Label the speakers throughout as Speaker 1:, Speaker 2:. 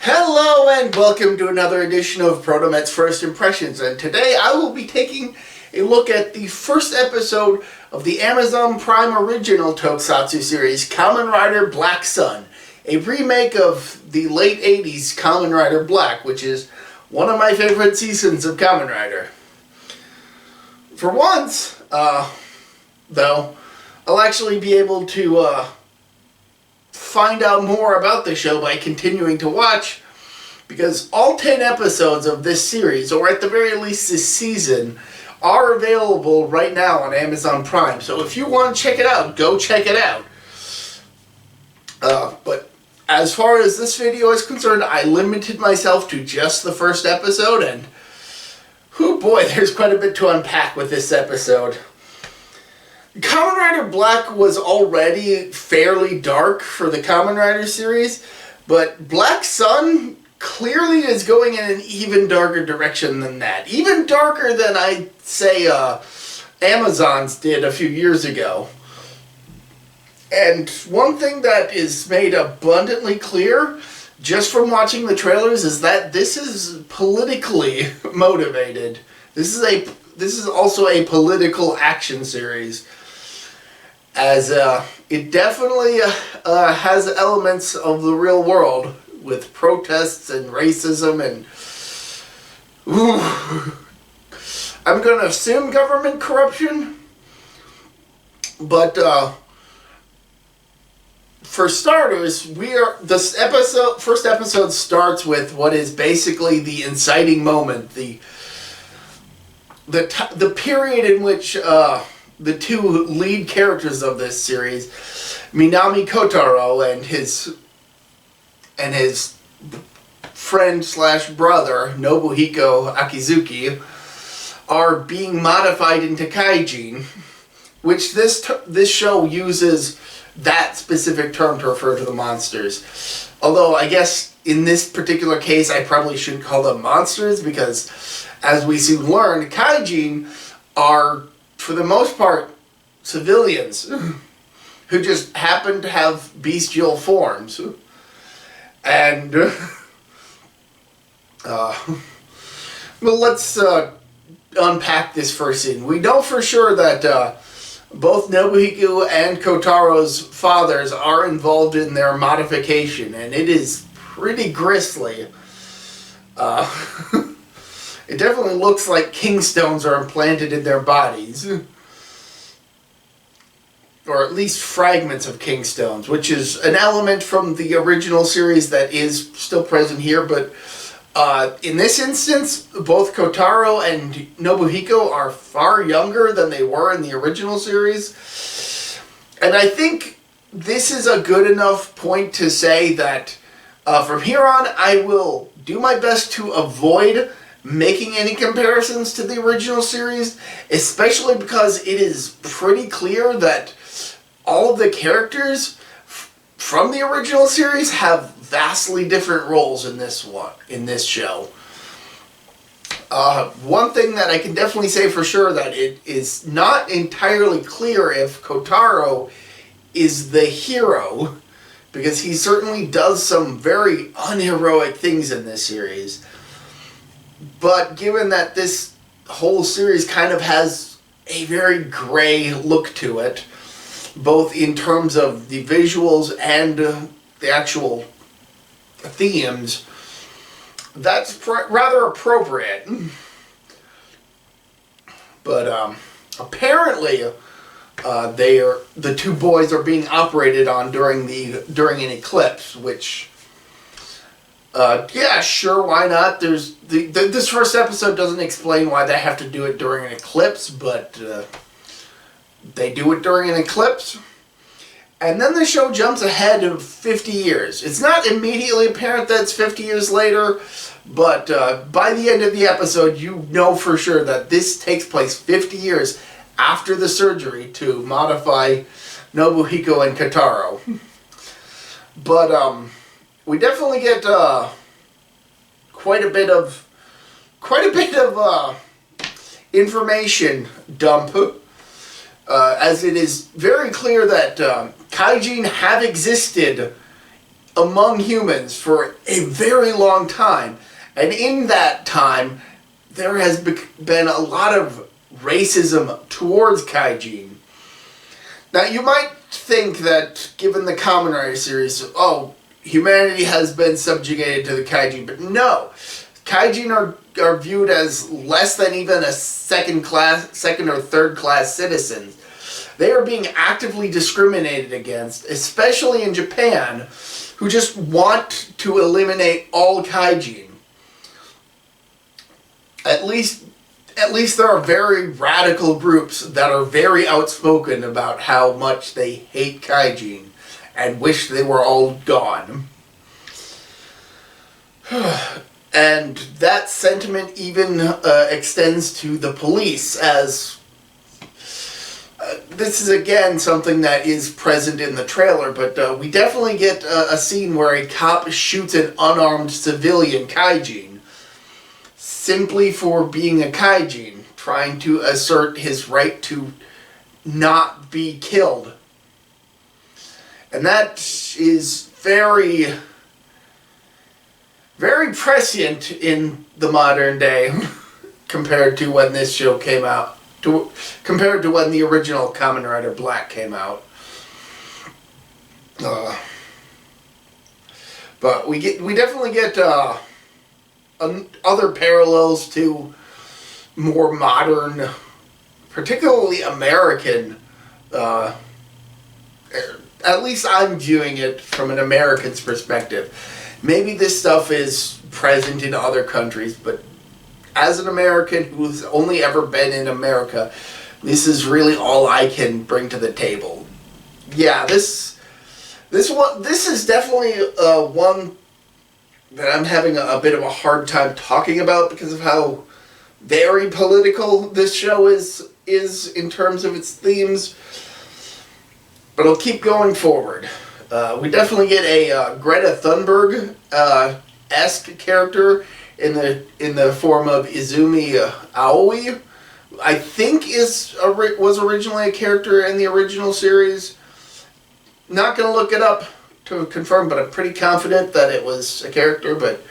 Speaker 1: Hello and welcome to another edition of ProtoMet's First Impressions, and today I will be taking a look at the first episode of the Amazon Prime original tokusatsu series, Kamen Rider BLACK SUN, a remake of the late 80s Kamen Rider Black, which is one of my favorite seasons of Kamen Rider. For once, though, I'll actually be able to find out more about the show by continuing to watch, because all 10 episodes of this series, or at the very least this season, are available right now on Amazon Prime. So if you want to check it out, go check it out. But as far as this video is concerned, I limited myself to just the first episode, and oh boy, there's quite a bit to unpack with this episode. Kamen Rider Black was already fairly dark for the Kamen Rider series, but Black Sun clearly is going in an even darker direction than that. Even darker than, I'd say, Amazon's did a few years ago. And one thing that is made abundantly clear, just from watching the trailers, is that this is politically motivated. This is also a political action series, as it definitely has elements of the real world with protests and racism and I'm going to assume government corruption, but for starters, first episode starts with what is basically the inciting moment, the period in which the two lead characters of this series, Minami Kotaro and his friend slash brother Nobuhiko Akizuki, are being modified into kaijin, which this show uses that specific term to refer to the monsters. Although I guess in this particular case I probably shouldn't call them monsters, because as we soon learn, kaijin are for the most part civilians who just happen to have bestial forms. And well, let's unpack this first scene. We know for sure that both Nobuhiko and Kotaro's fathers are involved in their modification, and it is pretty grisly. It definitely looks like kingstones are implanted in their bodies. Or at least fragments of kingstones, which is an element from the original series that is still present here, but in this instance, both Kotaro and Nobuhiko are far younger than they were in the original series. And I think this is a good enough point to say that from here on, I will do my best to avoid making any comparisons to the original series, especially because it is pretty clear that all of the characters from the original series have vastly different roles in this show. One thing that I can definitely say for sure, that it is not entirely clear if Kotaro is the hero, because he certainly does some very unheroic things in this series. But given that this whole series kind of has a very gray look to it, both in terms of the visuals and the actual themes, that's rather appropriate. But apparently, the two boys are being operated on during an eclipse, which. Yeah, sure, why not? This first episode doesn't explain why they have to do it during an eclipse, but they do it during an eclipse. And then the show jumps ahead of 50 years. It's not immediately apparent that it's 50 years later, but by the end of the episode, you know for sure that this takes place 50 years after the surgery to modify Nobuhiko and Kotaro. But, we definitely get quite a bit of information dump, as it is very clear that kaijin have existed among humans for a very long time. And in that time, there has been a lot of racism towards Kaijin. Now, you might think that, given the Kamen Rider series, oh, humanity has been subjugated to the Kaijin, but no. Kaijin are viewed as less than even a second or third class citizens. They are being actively discriminated against, especially in Japan, who just want to eliminate all Kaijin. At least there are very radical groups that are very outspoken about how much they hate Kaijin and wish they were all gone. And that sentiment even extends to the police, as this is again something that is present in the trailer, but we definitely get a scene where a cop shoots an unarmed civilian Kaijin simply for being a Kaijin, trying to assert his right to not be killed. And that is very, very prescient in the modern day compared to when this show came out, compared to when the original Kamen Rider Black came out. But we definitely get other parallels to more modern, particularly American, at least I'm viewing it from an American's perspective. Maybe this stuff is present in other countries, but as an American who's only ever been in America, this is really all I can bring to the table. Yeah, this is definitely one that I'm having a bit of a hard time talking about because of how very political this show is in terms of its themes. But I'll keep going forward. We definitely get a Greta Thunberg-esque character in the form of Izumi Aoi. I think was originally a character in the original series. Not going to look it up to confirm, but I'm pretty confident that it was a character. But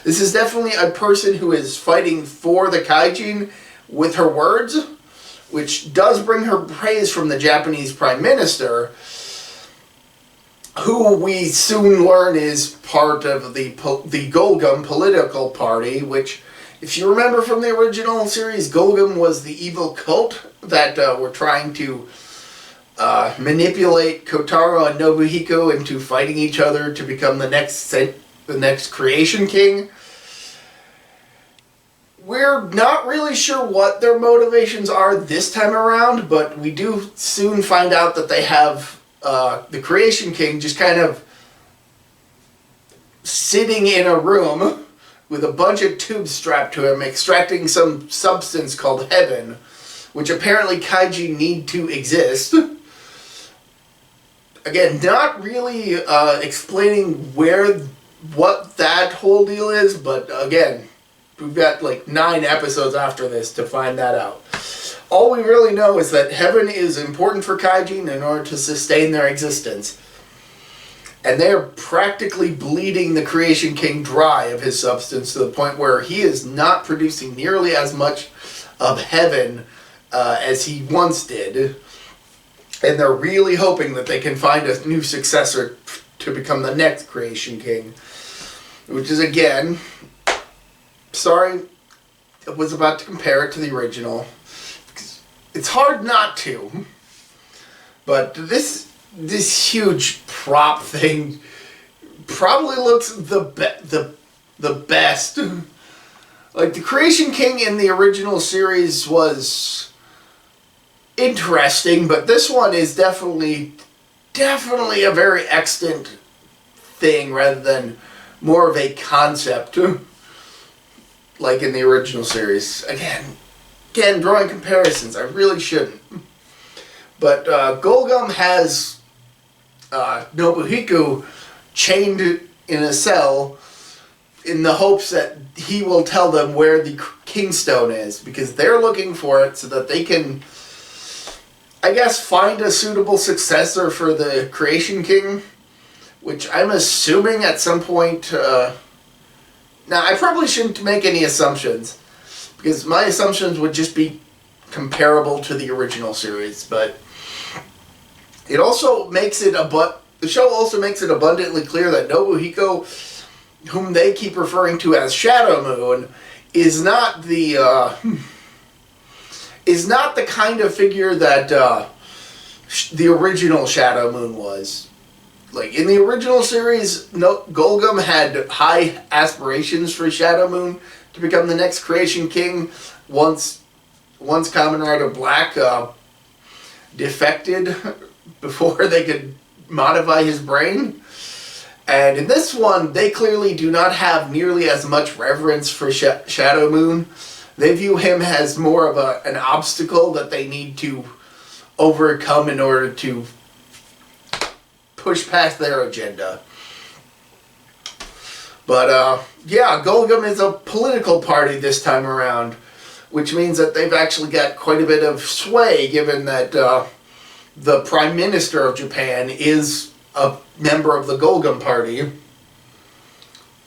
Speaker 1: this is definitely a person who is fighting for the Kaijin with her words, which does bring her praise from the Japanese Prime Minister, who we soon learn is part of the Golgum political party, which, if you remember from the original series, Golgum was the evil cult that were trying to manipulate Kotaro and Nobuhiko into fighting each other to become the next Creation King. We're not really sure what their motivations are this time around, but we do soon find out that they have the Creation King just kind of sitting in a room with a bunch of tubes strapped to him, extracting some substance called heaven, which apparently Kaiji need to exist. Again, not really explaining what that whole deal is, but again, we've got like 9 episodes after this to find that out. All we really know is that heaven is important for Kaijin in order to sustain their existence. And they're practically bleeding the Creation King dry of his substance to the point where he is not producing nearly as much of heaven as he once did. And they're really hoping that they can find a new successor to become the next Creation King. Which is, again, sorry, I was about to compare it to the original. It's hard not to. But this huge prop thing probably looks the best. Like, the Creation King in the original series was interesting, but this one is definitely a very extant thing rather than more of a concept like in the original series. Again, drawing comparisons, I really shouldn't. But Golgum has Nobuhiko chained in a cell in the hopes that he will tell them where the Kingstone is, because they're looking for it so that they can, I guess, find a suitable successor for the Creation King. which I'm assuming at some point... now, I probably shouldn't make any assumptions, because my assumptions would just be comparable to the original series, but it also makes it the show also makes it abundantly clear that Nobuhiko, whom they keep referring to as Shadow Moon, is not the kind of figure that the original Shadow Moon was. Like, in the original series, Golgum had high aspirations for Shadow Moon to become the next Creation King once Kamen Rider Black defected before they could modify his brain. And in this one, they clearly do not have nearly as much reverence for Shadow Moon. They view him as more of an obstacle that they need to overcome in order to push past their agenda. But, yeah, Golgum is a political party this time around, which means that they've actually got quite a bit of sway, given that the Prime Minister of Japan is a member of the Golgum Party.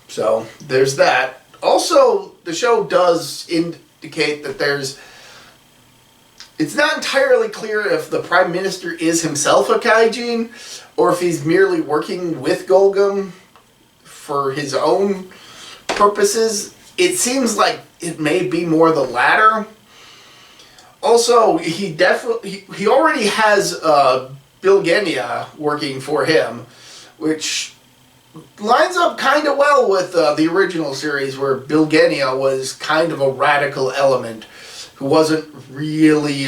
Speaker 1: So, there's that. Also, the show does indicate that it's not entirely clear if the Prime Minister is himself a Kaijin, or if he's merely working with Golgum for his own purposes. It seems like it may be more the latter. Also, he already has Bilgenia working for him, which lines up kind of well with the original series, where Bilgenia was kind of a radical element who wasn't really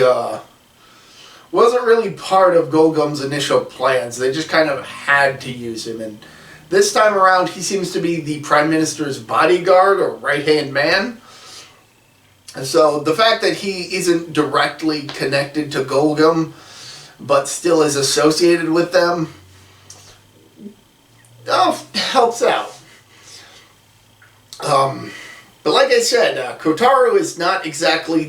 Speaker 1: part of Golgum's initial plans. They just kind of had to use him, and this time around he seems to be the Prime Minister's bodyguard or right-hand man. And so the fact that he isn't directly connected to Golgum, but still is associated with them, helps out. But like I said, Kotaro is not exactly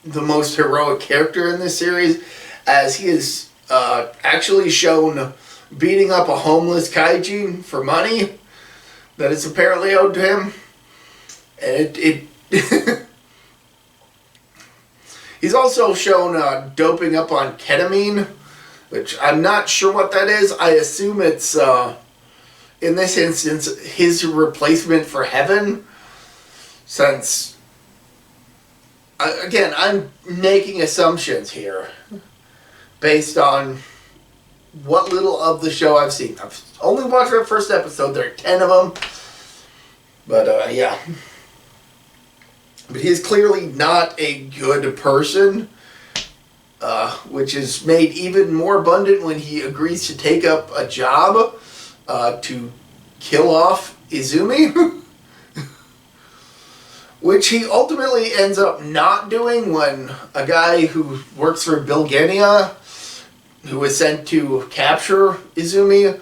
Speaker 1: the most heroic character in this series, as he is actually shown beating up a homeless Kaijin for money that is apparently owed to him. And he's also shown doping up on ketamine, which I'm not sure what that is. I assume it's, in this instance, his replacement for heaven, since, again, I'm making assumptions here based on what little of the show I've seen. I've only watched the first episode. There are 10 of them. But, yeah. But he's clearly not a good person, which is made even more abundant when he agrees to take up a job to kill off Izumi, which he ultimately ends up not doing when a guy who works for Bilgenia, who was sent to capture Izumi,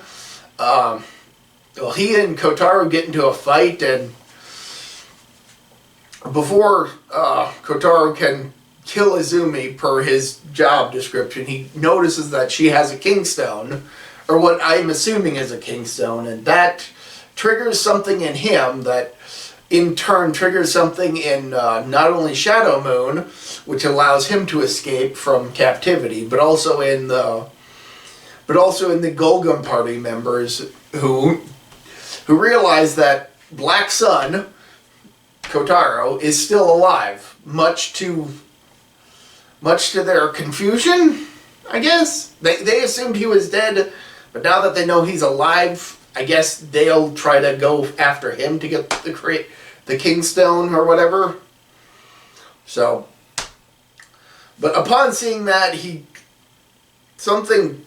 Speaker 1: well, he and Kotaro get into a fight, and before Kotaro can kill Izumi per his job description, he notices that she has a Kingstone, or what I'm assuming is a Kingstone, and that triggers something in him that in turn triggers something in not only Shadow Moon, which allows him to escape from captivity, but also in the Golgum Party members who realize that Black Sun, Kotaro, is still alive, much to their confusion, I guess. They assumed he was dead, but now that they know he's alive, I guess they'll try to go after him to get the Kingstone or whatever. So, but upon seeing that, something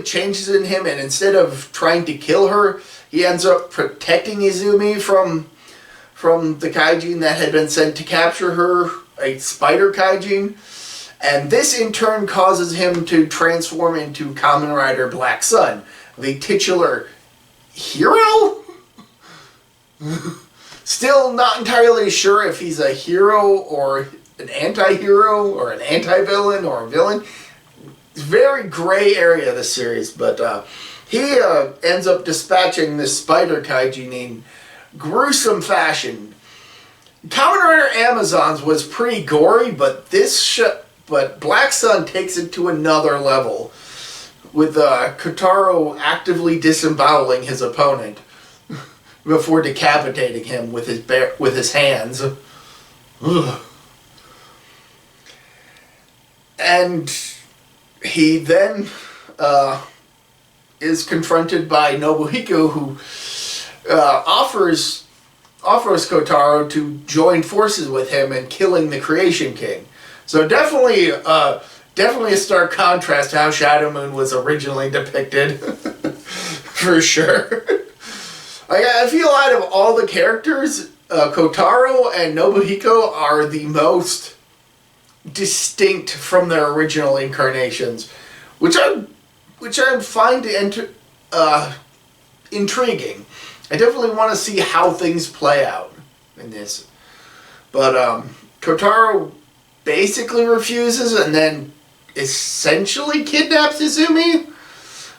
Speaker 1: changes in him, and instead of trying to kill her, he ends up protecting Izumi from the Kaijin that had been sent to capture her, a spider Kaijin. And this in turn causes him to transform into Kamen Rider Black Sun, the titular hero? Still not entirely sure if he's a hero or an anti-hero or an anti-villain or a villain. It's a very gray area, this series, but he ends up dispatching this spider kaiju in gruesome fashion. Kamen Rider Amazons was pretty gory, but but Black Sun takes it to another level, with Kotaro actively disemboweling his opponent before decapitating him with his hands. Ugh. And he then is confronted by Nobuhiko, who offers Kotaro to join forces with him in killing the Creation King. So definitely a stark contrast to how Shadow Moon was originally depicted, for sure. I feel out of all the characters, Kotaro and Nobuhiko are the most distinct from their original incarnations, which I find intriguing. I definitely want to see how things play out in this. But Kotaro basically refuses and then essentially kidnaps Izumi,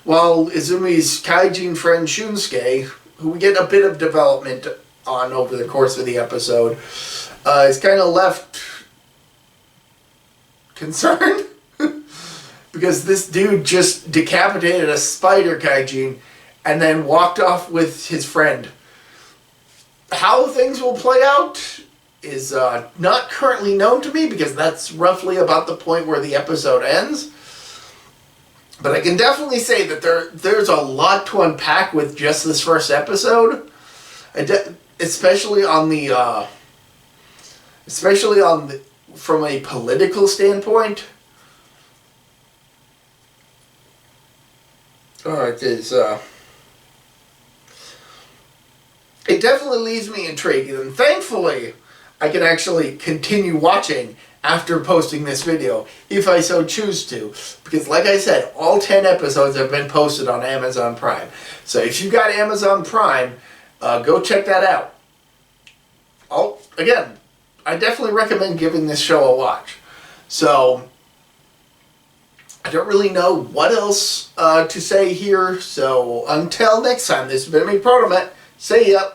Speaker 1: while Izumi's Kaijin friend Shunsuke, who we get a bit of development on over the course of the episode, is kind of left concerned because this dude just decapitated a spider kaijin and then walked off with his friend. How things will play out is not currently known to me, because that's roughly about the point where the episode ends. But I can definitely say that there's a lot to unpack with just this first episode, especially from a political standpoint. It definitely leaves me intrigued, and thankfully I can actually continue watching after posting this video, if I so choose to, because like I said, all 10 episodes have been posted on Amazon Prime. So if you've got Amazon Prime, go check that out. Again, I definitely recommend giving this show a watch. So I don't really know what else to say here, so until next time, this has been me, ProtoMet. See ya!